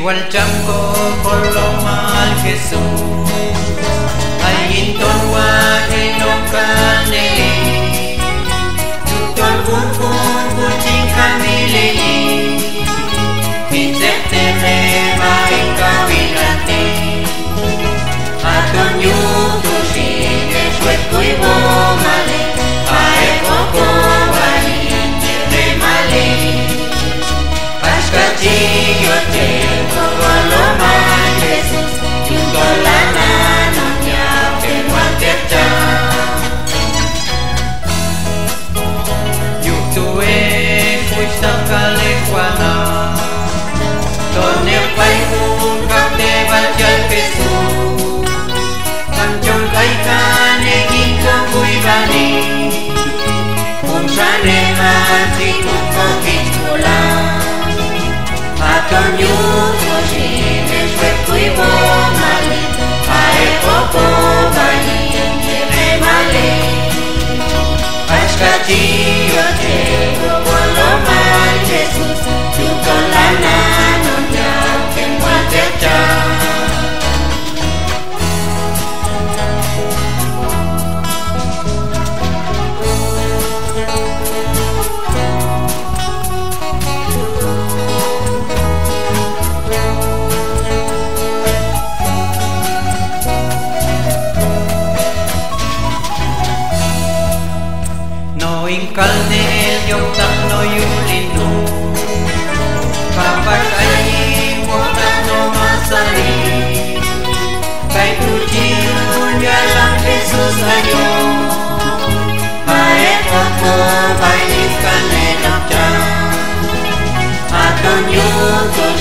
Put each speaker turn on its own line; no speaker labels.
al chamco por lo mal Jesús. Hay en torwa que no caneli, tu algún punto chinca mileni, y se te reba en cabilante. A ton yutu sigue sueco y bomale, a epoco valiente remale. Ascachillo tengo paloma Jesús, junto a la mano ya que guantecha. Yutu fuiste a Calejuana, donde el país capte vaya Jesús. Panchon kaikan egin konguibani, unsane matzikut kokitkola. Aton yuto zine zueku ibomale, aekoko bani remale. Askatio tego paloma Jesús, yuto lana non yaken guatecha. Inkalde el yoktan no yulinu, kapak ayi woktan no masali. Kay tujiun yalang Jesus ayo, pae koko baikan enakja. Aton yutos